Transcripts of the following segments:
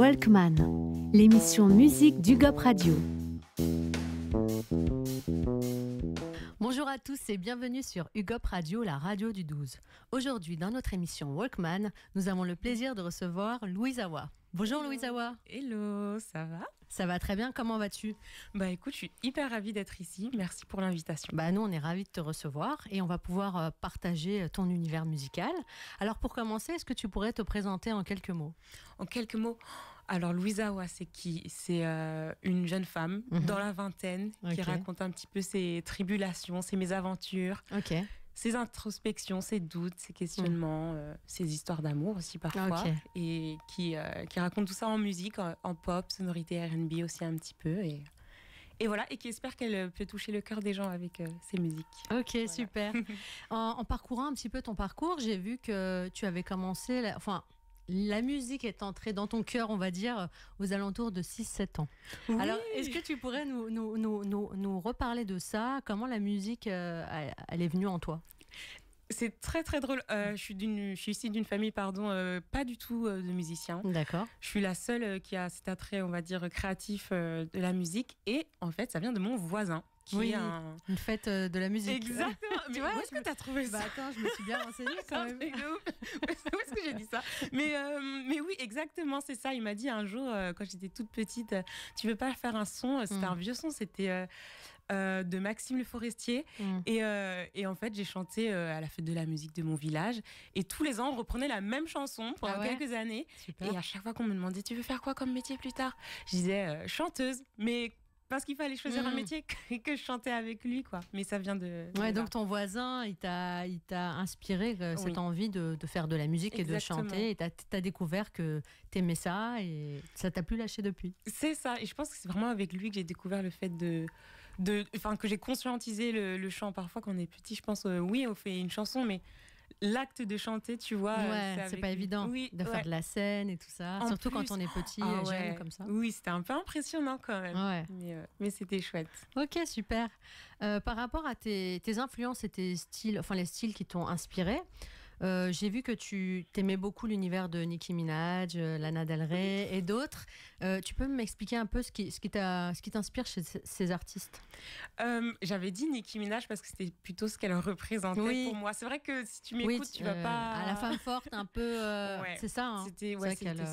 Walkman, l'émission musique d'UGOP Radio. Bonjour à tous et bienvenue sur UGOP Radio, la radio du 12. Aujourd'hui, dans notre émission Walkman, nous avons le plaisir de recevoir Louise Awa. Bonjour Louise Awa. Hello, ça va ? Ça va très bien, comment vas-tu ? Bah écoute, je suis hyper ravie d'être ici, merci pour l'invitation. Bah nous on est ravis de te recevoir et on va pouvoir partager ton univers musical. Alors pour commencer, est-ce que tu pourrais te présenter en quelques mots ? En quelques mots, alors Louise Awa, c'est qui ? C'est une jeune femme dans la vingtaine qui raconte un petit peu ses tribulations, ses mésaventures. Ses introspections, ses doutes, ses questionnements, ses histoires d'amour aussi parfois, et qui raconte tout ça en musique, en pop, sonorité R&B aussi un petit peu, et voilà, et qui espère qu'elle peut toucher le cœur des gens avec ses musiques. Ok, voilà. Super. En parcourant un petit peu ton parcours, j'ai vu que tu avais commencé, la musique est entrée dans ton cœur, on va dire, aux alentours de 6-7 ans. Oui. Alors, est-ce que tu pourrais nous reparler de ça ? Comment la musique, elle est venue en toi ? C'est très très drôle. Je suis issue d'une famille, pas du tout de musiciens. D'accord. Je suis la seule qui a cet attrait, on va dire, créatif de la musique. Et en fait, ça vient de mon voisin. Une fête de la musique. Exactement. Mais où est-ce que tu as trouvé ça ? Attends, je me suis bien renseignée quand même. Où est-ce que j'ai dit ça ? Mais oui, exactement, c'est ça. Il m'a dit un jour, quand j'étais toute petite, tu veux pas faire un son ? C'était un vieux son, c'était de Maxime Le Forestier. Et en fait, j'ai chanté à la fête de la musique de mon village. Et tous les ans, on reprenait la même chanson pendant quelques années. Super. Et à chaque fois qu'on me demandait, tu veux faire quoi comme métier plus tard ? Je disais chanteuse. Mais parce qu'il fallait choisir un métier que je chantais avec lui, quoi. Mais ça vient de... Ouais, donc ton voisin, il t'a inspiré cette envie de faire de la musique. Exactement. Et de chanter. Et t'as découvert que t'aimais ça et ça t'a plus lâché depuis. C'est ça. Et je pense que c'est vraiment avec lui que j'ai découvert le fait que j'ai conscientisé le chant. Parfois, quand on est petit, je pense, oui, on fait une chanson, mais... L'acte de chanter, tu vois, c'est pas évident de faire de la scène et tout ça, surtout quand on est petit et jeune comme ça. Oui, c'était un peu impressionnant quand même, mais c'était chouette. Ok, super. Par rapport à tes influences et tes styles, enfin les styles qui t'ont inspiré, j'ai vu que tu t'aimais beaucoup l'univers de Nicki Minaj, Lana Del Rey et d'autres. Tu peux m'expliquer un peu ce qui t'inspire chez ces artistes ? J'avais dit Nicki Minaj parce que c'était plutôt ce qu'elle représentait pour moi. C'est vrai que si tu m'écoutes, tu vas pas... À la femme forte, un peu... c'est ça, hein. C'était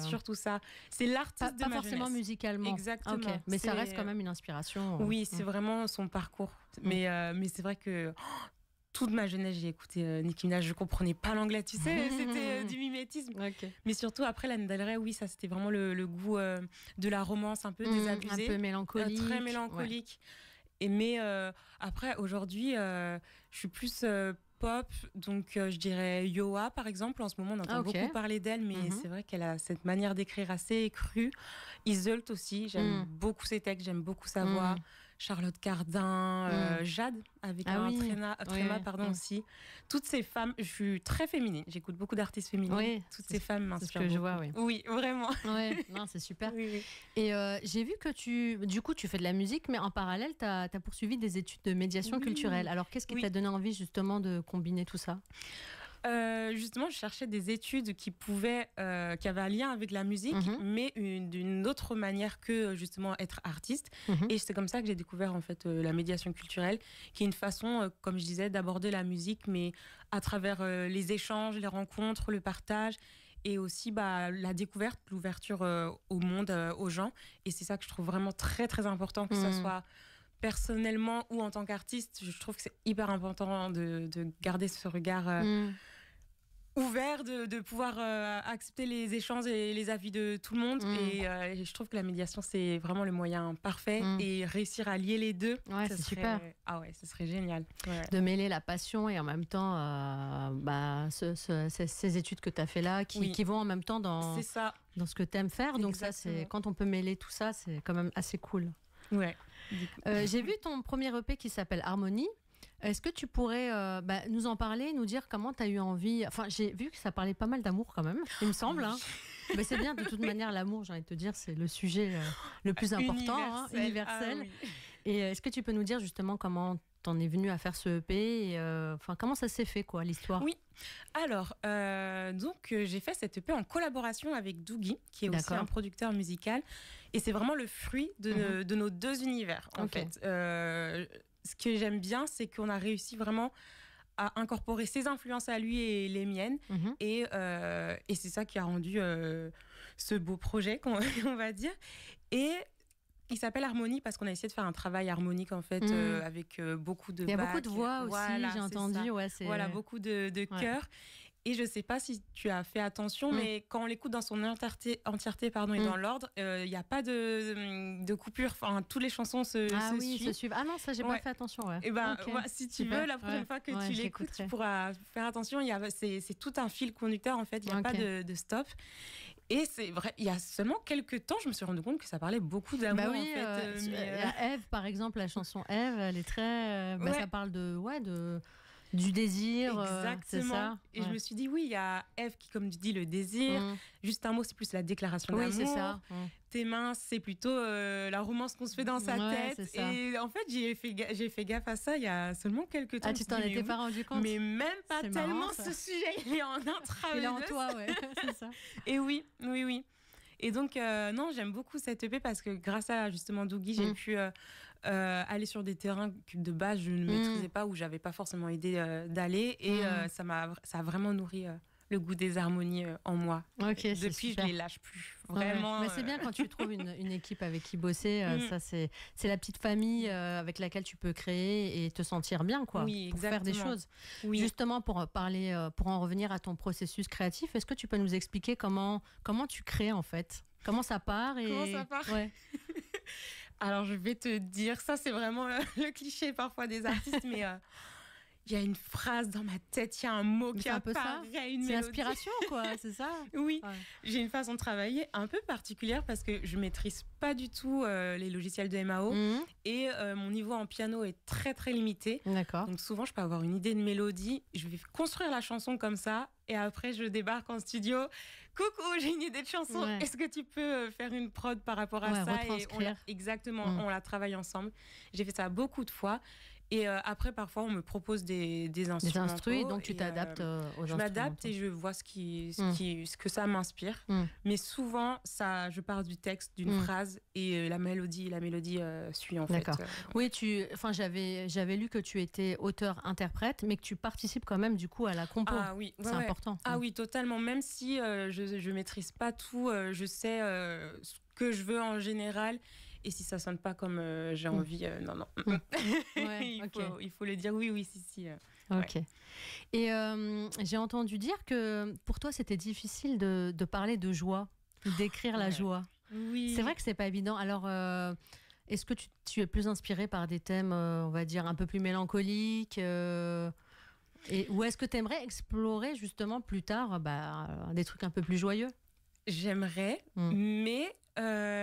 surtout ça. C'est l'artiste de ma jeunesse. Pas forcément musicalement. Exactement. Mais ça reste quand même une inspiration. Oui, c'est vraiment son parcours. Mais c'est vrai que... Toute ma jeunesse, j'ai écouté Nicki Minaj. Je comprenais pas l'anglais, tu sais, c'était du mimétisme. Mais surtout, après, Lana Del Rey, oui, ça, c'était vraiment le goût de la romance un peu désabusée. Un peu mélancolique. Très mélancolique. Mais après, aujourd'hui, je suis plus pop. Donc, je dirais Yoa, par exemple. En ce moment, on entend beaucoup parler d'elle, mais c'est vrai qu'elle a cette manière d'écrire assez crue. Iseult aussi, j'aime beaucoup ses textes, j'aime beaucoup sa voix. Charlotte Cardin, Jade avec Tréma aussi. Toutes ces femmes, je suis très féminine. J'écoute beaucoup d'artistes féminines. Toutes ces femmes m'inspirent. C'est ce que je vois, oui, vraiment. Non, c'est super. Oui. Et j'ai vu que tu fais de la musique, mais en parallèle, tu as poursuivi des études de médiation culturelle. Alors, qu'est-ce qui t'a donné envie justement de combiner tout ça ? Justement, je cherchais des études qui avaient un lien avec la musique, mais d'une autre manière que justement être artiste. Et c'est comme ça que j'ai découvert en fait la médiation culturelle, qui est une façon, comme je disais, d'aborder la musique, mais à travers les échanges, les rencontres, le partage. Et aussi la découverte, l'ouverture au monde, aux gens. Et c'est ça que je trouve vraiment très très important, que ce soit personnellement ou en tant qu'artiste. Je trouve que c'est hyper important de garder ce regard ouvert, de pouvoir accepter les échanges et les avis de tout le monde. Et je trouve que la médiation, c'est vraiment le moyen parfait. Et réussir à lier les deux, c'est super. Ah ouais, ce serait génial. De mêler la passion et en même temps ces études que tu as fait là qui vont en même temps dans ce que tu aimes faire. Exactement. Donc ça, quand on peut mêler tout ça, c'est quand même assez cool. Ouais. J'ai vu ton premier EP qui s'appelle Harmonie. Est-ce que tu pourrais nous en parler, nous dire comment tu as eu envie... Enfin, j'ai vu que ça parlait pas mal d'amour quand même, il me semble. Hein. Mais c'est bien, de toute manière, l'amour, j'ai envie de te dire, c'est le sujet le plus important, universel. Ah, oui. Et est-ce que tu peux nous dire justement comment t'en es venue à faire ce EP enfin, comment ça s'est fait, quoi, l'histoire? Oui. Alors, donc, j'ai fait cette EP en collaboration avec Dougie, qui est aussi un producteur musical. Et c'est vraiment le fruit de nos deux univers, en fait. Ce que j'aime bien, c'est qu'on a réussi vraiment à incorporer ses influences à lui et les miennes. Et c'est ça qui a rendu ce beau projet, on va dire. Et il s'appelle Harmonie parce qu'on a essayé de faire un travail harmonique, en fait, avec beaucoup de Il y a beaucoup de voix aussi, voilà, j'ai entendu. Ouais, voilà, beaucoup de chœurs. Et je ne sais pas si tu as fait attention, mais quand on l'écoute dans son entièreté et dans l'ordre, il n'y a pas de coupure. Enfin, toutes les chansons se suivent. Ah non, ça, j'ai pas fait attention. Ouais. Et si tu veux, la prochaine fois que tu l'écoutes, tu pourras faire attention. C'est tout un fil conducteur, en fait. Il n'y a pas de stop. Et c'est vrai, il y a seulement quelques temps, je me suis rendu compte que ça parlait beaucoup d'amour, en fait. Ève, par exemple, la chanson Ève, elle est très... ça parle du désir. Exactement. C'est ça. Et je me suis dit, oui, il y a Ève qui, comme tu dis, le désir. Juste un mot, c'est plus la déclaration d'amour. Oui, c'est ça. Tes mains, c'est plutôt la romance qu'on se fait dans sa tête. Et en fait, j'ai fait gaffe à ça il y a seulement quelques temps. Ah, tu t'en étais pas rendu compte? Mais même pas tellement, ce sujet, il est en intraveineuse. Il est en toi, ouais. C'est ça. Et oui. Et donc, non, j'aime beaucoup cette EP parce que grâce à justement Dougie, j'ai pu aller sur des terrains que de base je ne maîtrisais pas, où j'avais pas forcément idée d'aller. Et ça a vraiment nourri le goût des harmonies en moi. Depuis, je les lâche plus. Vraiment. Mais c'est bien quand tu trouves une équipe avec qui bosser. Ça, c'est la petite famille avec laquelle tu peux créer et te sentir bien, quoi, pour faire des choses. Justement, pour en revenir à ton processus créatif, est-ce que tu peux nous expliquer comment tu crées, en fait? Comment ça part Alors, je vais te dire, ça, c'est vraiment le cliché parfois des artistes, mais il y a une phrase dans ma tête, il y a un mot qui apparaît, une mélodie. C'est l'inspiration, quoi, c'est ça? Oui, j'ai une façon de travailler un peu particulière parce que je maîtrise pas du tout les logiciels de MAO et mon niveau en piano est très, très limité. D'accord. Donc, souvent, je peux avoir une idée de mélodie, je vais construire la chanson comme ça et après, je débarque en studio. Coucou, j'ai une idée de chanson. Est-ce que tu peux faire une prod par rapport à ça? Exactement, on la travaille ensemble. J'ai fait ça beaucoup de fois. Et après, parfois, on me propose des instruments. Donc tu t'adaptes aux instruments. Je m'adapte et je vois ce que ça m'inspire. Mais souvent, je pars du texte, d'une phrase, et la mélodie suit, en fait. D'accord. Oui, j'avais lu que tu étais auteur-interprète, mais que tu participes quand même, du coup, à la compo. Ah oui, c'est important. Ah oui, totalement. Même si je maîtrise pas tout, je sais ce que je veux en général. Et si ça sonne pas comme j'ai envie, non. Il faut le dire oui, si. Ok. Et j'ai entendu dire que pour toi, c'était difficile de parler de joie, d'écrire la joie. Oui. C'est vrai que c'est pas évident. Alors, est-ce que tu es plus inspirée par des thèmes, on va dire, un peu plus mélancoliques ou est-ce que tu aimerais explorer justement plus tard des trucs un peu plus joyeux? J'aimerais, mais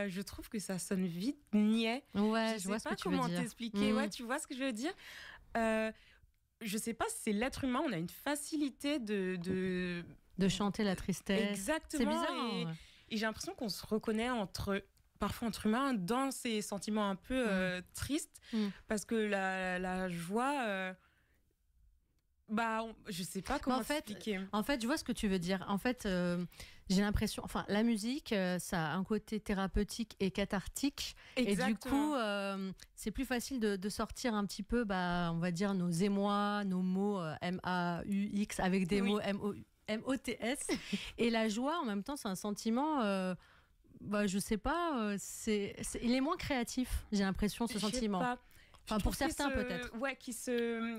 je trouve que ça sonne vite niais. Ouais, je vois ce que tu veux dire. Comment t'expliquer. Ouais, tu vois ce que je veux dire. Je sais pas si c'est l'être humain, on a une facilité de chanter la tristesse. Exactement. C'est bizarre. Et j'ai l'impression qu'on se reconnaît parfois entre humains dans ces sentiments un peu tristes, parce que la joie. Je sais pas comment expliquer. En fait, je vois ce que tu veux dire. En fait, j'ai l'impression, la musique, ça a un côté thérapeutique et cathartique. Exactement. Et du coup, c'est plus facile de sortir un petit peu, on va dire, nos émois, nos mots M-A-U-X avec des mots M-O-T-S. Et la joie, en même temps, c'est un sentiment... je sais pas, il est moins créatif, j'ai l'impression, ce sentiment. Pas. Pour certains, peut-être. Ouais,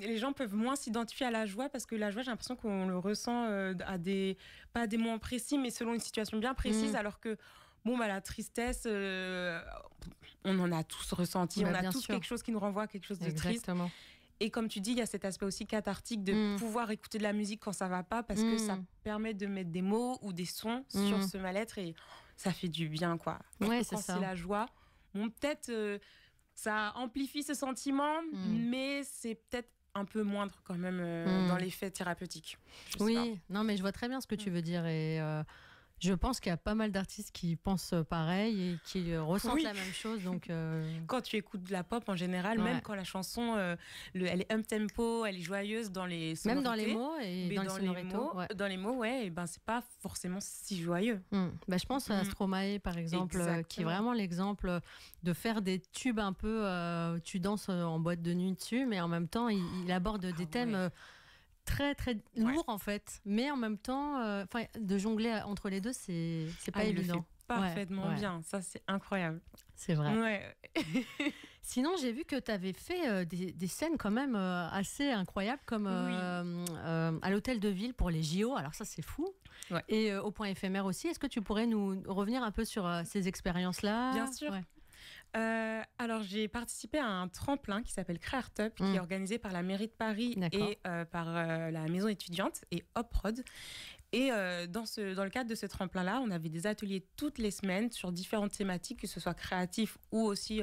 les gens peuvent moins s'identifier à la joie parce que la joie, j'ai l'impression qu'on le ressent pas à des moments précis, mais selon une situation bien précise, alors que la tristesse, on en a tous ressenti, on a tous quelque chose qui nous renvoie à quelque chose de triste. Et comme tu dis, il y a cet aspect aussi cathartique de pouvoir écouter de la musique quand ça va pas, parce que ça permet de mettre des mots ou des sons sur ce mal-être et ça fait du bien, quoi. Ouais, quand c'est la joie, peut-être... ça amplifie ce sentiment, mais c'est peut-être un peu moindre quand même dans l'effet thérapeutique. Oui, non, mais je vois très bien ce que tu veux dire. Et Je pense qu'il y a pas mal d'artistes qui pensent pareil et qui ressentent la même chose. Donc, quand tu écoutes de la pop en général, même quand la chanson elle est up-tempo, elle est joyeuse dans les sonorités. Même dans les mots et dans les mots, et ben, c'est pas forcément si joyeux. Bah, je pense à Stromae, par exemple, qui est vraiment l'exemple de faire des tubes un peu... tu danses en boîte de nuit dessus, mais en même temps, il aborde des thèmes... très très lourd en fait, mais en même temps de jongler entre les deux, c'est pas évident. Il le fait parfaitement bien, ça c'est incroyable. C'est vrai. Sinon, j'ai vu que tu avais fait des scènes quand même assez incroyables, comme à l'hôtel de ville pour les JO. Alors ça, c'est fou. Et au point éphémère aussi. Est-ce que tu pourrais nous revenir un peu sur ces expériences-là? Bien sûr. Alors, j'ai participé à un tremplin qui s'appelle Créartup, qui est organisé par la mairie de Paris et par la maison étudiante et Oprod. Et dans le cadre de ce tremplin-là, on avait des ateliers toutes les semaines sur différentes thématiques, que ce soit créatif ou aussi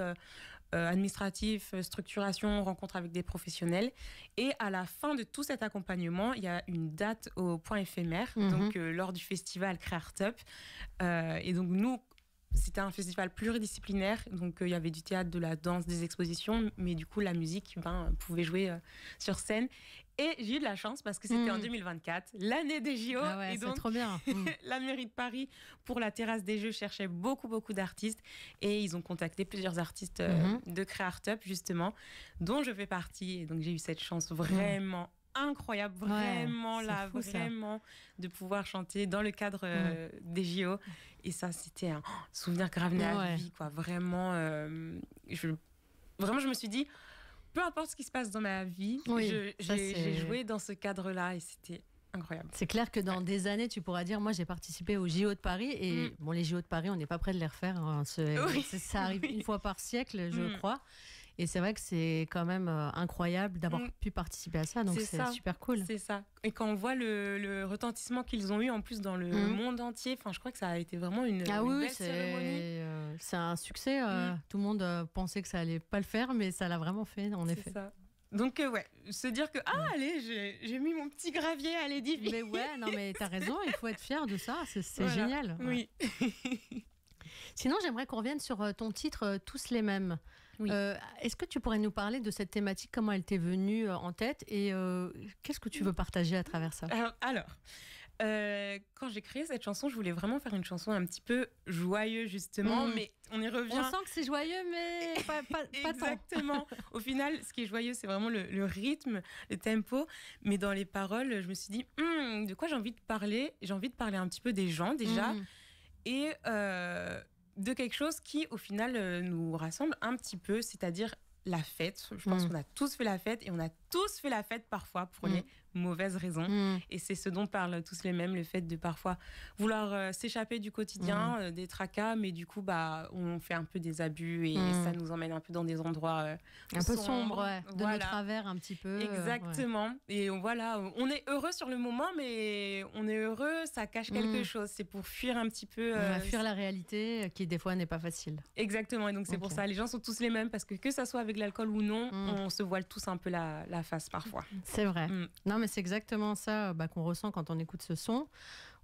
administratif, structuration, rencontre avec des professionnels. Et à la fin de tout cet accompagnement, il y a une date au point éphémère, donc lors du festival Créartup. Et donc nous, c'était un festival pluridisciplinaire, donc il y avait du théâtre, de la danse, des expositions, mais du coup la musique pouvait jouer sur scène. Et j'ai eu de la chance parce que c'était en 2024, l'année des JO. Et donc, c'est trop bien. La mairie de Paris, pour la terrasse des Jeux, cherchait beaucoup d'artistes. Et ils ont contacté plusieurs artistes de Créartup, justement, dont je fais partie. Et donc j'ai eu cette chance vraiment incroyable, vraiment de pouvoir chanter dans le cadre des JO. Et ça, c'était un souvenir gravé à la vie, quoi. Vraiment, je me suis dit, peu importe ce qui se passe dans ma vie, j'ai joué dans ce cadre-là et c'était incroyable. C'est clair que dans des années, tu pourras dire, moi j'ai participé aux JO de Paris et bon, les JO de Paris, on n'est pas prêt de les refaire. Hein. Ça arrive une fois par siècle, je crois. Et c'est vrai que c'est quand même incroyable d'avoir pu participer à ça, donc c'est super cool. C'est ça. Et quand on voit le retentissement qu'ils ont eu en plus dans le monde entier, je crois que ça a été vraiment une belle cérémonie. C'est un succès. Tout le monde pensait que ça allait pas le faire, mais ça l'a vraiment fait, en effet. C'est ça. Donc se dire que allez, j'ai mis mon petit gravier à l'édifice. Mais non mais t'as raison, il faut être fier de ça, c'est génial. Oui. Sinon, j'aimerais qu'on revienne sur ton titre Tous les mêmes. Oui. Est-ce que tu pourrais nous parler de cette thématique, comment elle t'est venue en tête et qu'est-ce que tu veux partager à travers ça? Alors, quand j'ai créé cette chanson, je voulais vraiment faire une chanson un petit peu joyeuse, justement, mais on y revient. On sent que c'est joyeux, mais pas exactement. Au final, ce qui est joyeux, c'est vraiment le rythme, le tempo, mais dans les paroles, je me suis dit, de quoi j'ai envie de parler? J'ai envie de parler un petit peu des gens, déjà, et de quelque chose qui, au final, nous rassemble un petit peu, c'est-à-dire la fête. Je pense qu'on a tous fait la fête et on a tous fait la fête parfois pour les mauvaises raisons. Et c'est ce dont parlent tous les mêmes, le fait de parfois vouloir s'échapper du quotidien, des tracas, mais du coup, on fait un peu des abus et ça nous emmène un peu dans des endroits un peu sombres, de nos travers un petit peu. Exactement. Et on est heureux sur le moment, mais on est heureux, ça cache quelque chose. C'est pour fuir un petit peu... fuir la réalité qui, des fois, n'est pas facile. Exactement. Et donc, c'est pour ça, les gens sont tous les mêmes parce que ça soit avec l'alcool ou non, on se voile tous un peu la face parfois. C'est vrai. Non, mais c'est exactement ça qu'on ressent quand on écoute ce son.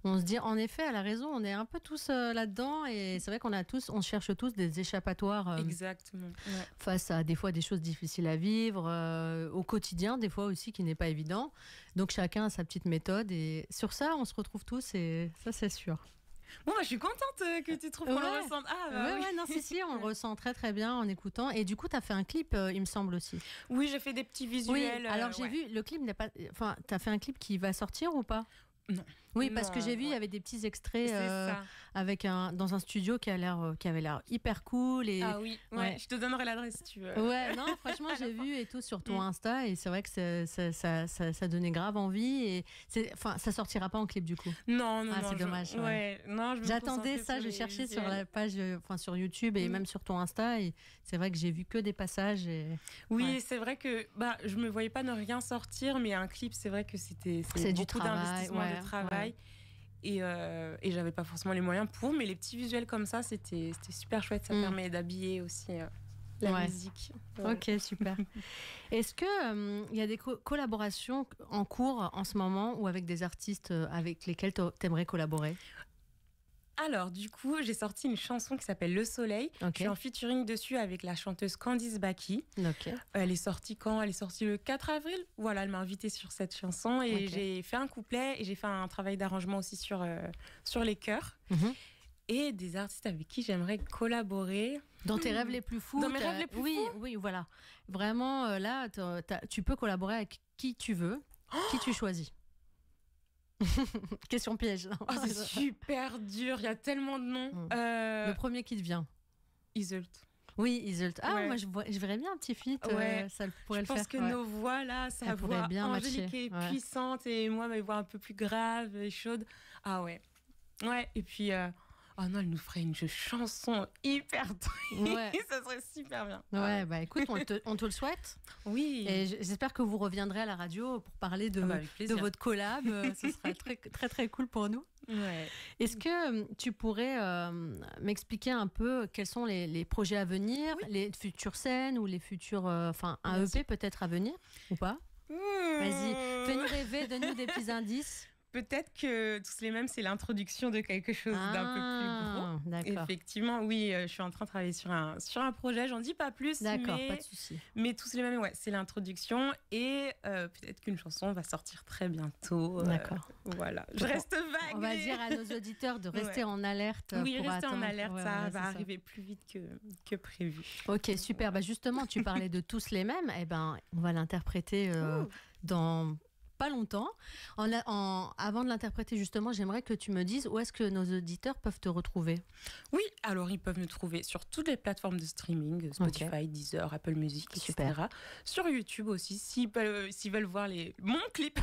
On se dit, en effet, elle a raison, on est un peu tous là-dedans et c'est vrai on cherche tous des échappatoires exactement. Face à des fois des choses difficiles à vivre, au quotidien, des fois aussi qui n'est pas évident. Donc chacun a sa petite méthode et sur ça, on se retrouve tous et ça, c'est sûr. Bon, je suis contente que tu trouves qu'on le ressente. Non, si, on le ressent très très bien en écoutant. Et du coup, tu as fait un clip, il me semble aussi. Oui, j'ai fait des petits visuels. Oui, alors j'ai vu, le clip n'est pas... Enfin, tu as fait un clip qui va sortir ou pas? Non. Oui, parce que j'ai vu, il y avait des petits extraits dans un studio qui avait l'air hyper cool. Et, je te donnerai l'adresse si tu veux. Ouais, non, franchement, j'ai vu et tout sur ton Insta et c'est vrai que ça donnait grave envie. Et ça sortira pas en clip du coup. Non, c'est dommage. J'attendais ça, je cherchais sur la page, sur YouTube et même sur ton Insta et c'est vrai que j'ai vu que des passages. C'est vrai que je me voyais pas ne rien sortir, mais un clip, c'est vrai que c'est du beaucoup d'investissement de travail et j'avais pas forcément les moyens mais les petits visuels comme ça c'était super chouette, ça permet d'habiller aussi la musique. Ok, super. Est-ce que il y a des collaborations en cours en ce moment ou avec des artistes avec lesquels tu aimerais collaborer? Alors, du coup, j'ai sorti une chanson qui s'appelle Le Soleil. Je suis en featuring dessus avec la chanteuse Candice Baki. Elle est sortie quand? Elle est sortie le 4 avril. Voilà, elle m'a invitée sur cette chanson et j'ai fait un couplet et j'ai fait un travail d'arrangement aussi sur les chœurs. Et des artistes avec qui j'aimerais collaborer. Dans tes rêves les plus fous. Dans mes rêves les plus fous. Oui, voilà. Vraiment, là, tu peux collaborer avec qui tu veux, qui tu choisis. Question piège. C'est super dur, il y a tellement de noms. Le premier qui te vient. Iseult. Oui, Iseult. Moi je verrais bien un petit feat, ça pourrait le faire. Je pense que nos voix là, sa voix angélique et puissante et moi mes voix un peu plus graves et chaudes. Ah ouais. Ouais, et puis oh non, elle nous ferait une chanson hyper triste. Ça serait super bien. Ouais, bah écoute, on te le souhaite. Oui. Et j'espère que vous reviendrez à la radio pour parler de votre collab. Ce sera très, très, très cool pour nous. Ouais. Est-ce que tu pourrais m'expliquer un peu quels sont les projets à venir, les futures scènes ou les futurs, un EP peut-être à venir ou pas? Vas-y, fais-nous rêver, donne-nous des petits indices. Peut-être que Tous les mêmes, c'est l'introduction de quelque chose d'un peu plus gros. D'accord. Effectivement, oui, je suis en train de travailler sur un projet. J'en dis pas plus. D'accord, pas de souci. Mais Tous les mêmes, c'est l'introduction. Et peut-être qu'une chanson va sortir très bientôt. D'accord. Voilà. Je reste vague. On va dire à nos auditeurs de rester en alerte. Oui, pour rester attendre. en alerte. Ça va arriver plus vite que prévu. Ok, super. Bah justement, tu parlais de Tous les mêmes. Eh ben, on va l'interpréter dans pas longtemps. Avant de l'interpréter, justement, j'aimerais que tu me dises où est-ce que nos auditeurs peuvent te retrouver. Oui, alors ils peuvent me trouver sur toutes les plateformes de streaming, Spotify, Deezer, Apple Music, etc. Sur YouTube aussi, s'ils veulent voir mon clip.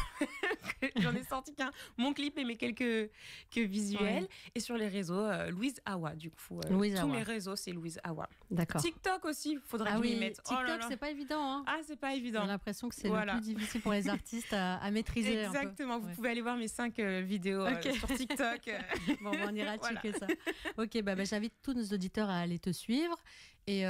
J'en ai sorti qu'un, mon clip et mes quelques visuels. Ouais. Et sur les réseaux, Louise Awa, du coup. Tous mes réseaux, c'est Louise Awa. D'accord. TikTok aussi, il faudrait que je m'y mette. TikTok, c'est pas évident. Hein. Ah, c'est pas évident. J'ai l'impression que c'est le plus difficile pour les artistes à maîtriser. Exactement, vous pouvez aller voir mes 5 vidéos sur TikTok. Bon, on ira checker ça. Ok, bah, j'invite tous nos auditeurs à aller te suivre. Et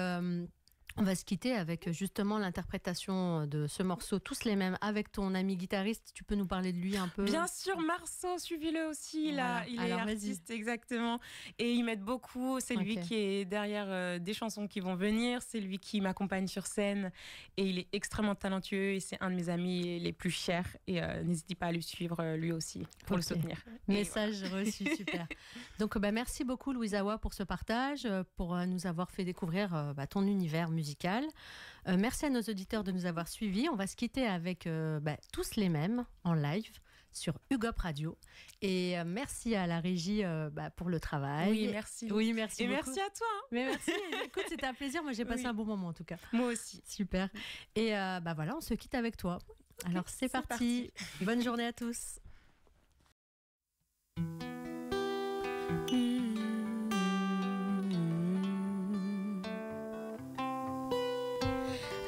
on va se quitter avec justement l'interprétation de ce morceau, Tous les mêmes, avec ton ami guitariste. Tu peux nous parler de lui un peu? Bien sûr, Marceau, suivez-le aussi. Voilà. Il est artiste, exactement. Et il m'aide beaucoup. C'est lui qui est derrière des chansons qui vont venir. C'est lui qui m'accompagne sur scène. Et il est extrêmement talentueux. Et c'est un de mes amis les plus chers. Et n'hésitez pas à le suivre lui aussi pour le soutenir. Message reçu, super. Donc, merci beaucoup, Louise Awa, pour ce partage, pour nous avoir fait découvrir ton univers musical. Merci à nos auditeurs de nous avoir suivis. On va se quitter avec Tous les mêmes en live sur UGOP Radio. Et merci à la régie pour le travail. Oui, merci. Oui, merci et beaucoup. Merci à toi. Mais merci. Écoute, c'était un plaisir. Moi, j'ai passé un bon moment en tout cas. Moi aussi. Super. Et voilà, on se quitte avec toi. Alors, c'est parti. Bonne journée à tous.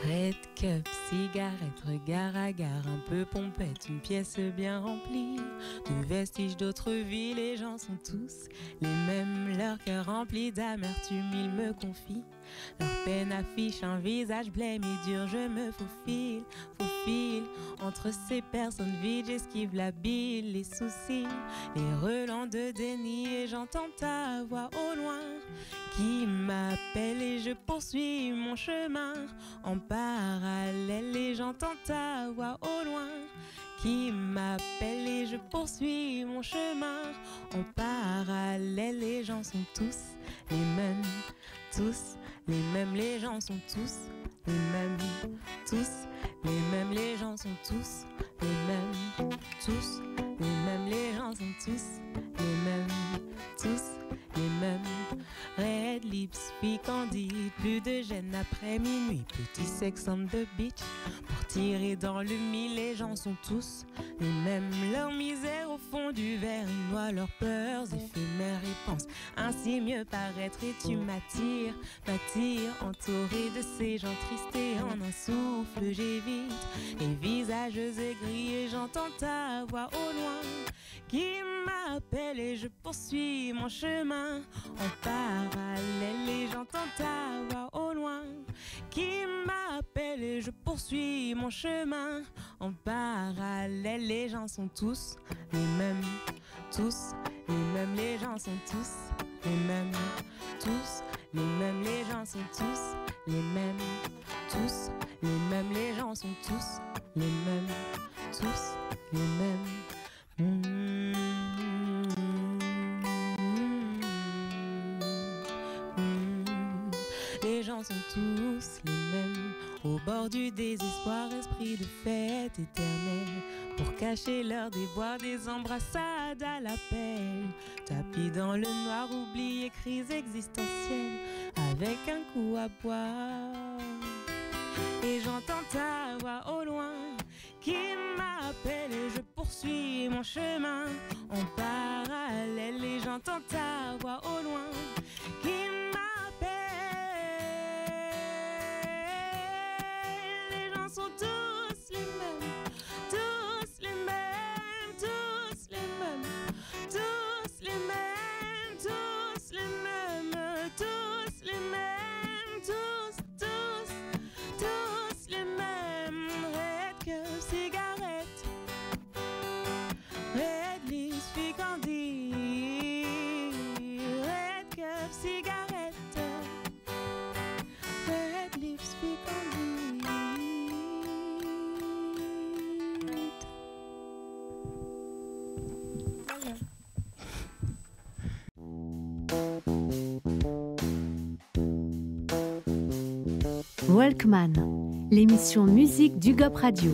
Red cup, cigarette, regard à gare, un peu pompette, une pièce bien remplie de vestiges d'autres vies. Les gens sont tous les mêmes, leur cœur rempli d'amertume, ils me confient. Leur peine affiche un visage blême et dur, je me faufile entre ces personnes vides, j'esquive la bile, les soucis, les relents de déni et j'entends ta voix au loin qui m'appelle et je poursuis mon chemin en parallèle et j'entends ta voix au loin qui m'appelle et je poursuis mon chemin en parallèle. Les gens sont tous les mêmes, les gens sont tous les mêmes, les mêmes, les gens sont tous les mêmes, les gens sont tous les mêmes, les mêmes. Red lips, fille candide, plus de gêne après minuit, petit sexe on the beach, pour tirer dans le mille. Les gens sont tous les mêmes, leur misère au fond du verre, ils noient leurs peurs éphémères et pensent ainsi mieux paraître. Et tu m'attires, entouré de ces gens tristes et en un souffle j'évite les visages aigris et j'entends ta voix au loin qui m'appelle et je poursuis mon chemin en parallèle et j'entends ta voix au loin qui m'appelle et je poursuis mon chemin en parallèle. Les gens sont tous les mêmes, les gens sont tous les mêmes, tous les mêmes, les gens sont tous les mêmes, tous les mêmes, les gens sont tous les mêmes, tous les mêmes. Les gens sont tous les mêmes, au bord du désespoir, esprit de fête éternelle, pour cacher leur déboire, des embrassades à l'appel, tapis dans le noir, oublié, crise existentielle, avec un coup à boire. Et j'entends ta voix au loin qui m'appelle et je poursuis mon chemin en parallèle. Et j'entends ta voix au loin qui m'appelle. Les gens sont tous les mêmes, tous les mêmes, tous les mêmes, tous les mêmes, tous les mêmes, tous les mêmes, tous les mêmes. Red cup, cigarette, red lips, fille candy. Red cup, cigarette, red lips, fille candy. Walkman, l'émission musique du GOP Radio.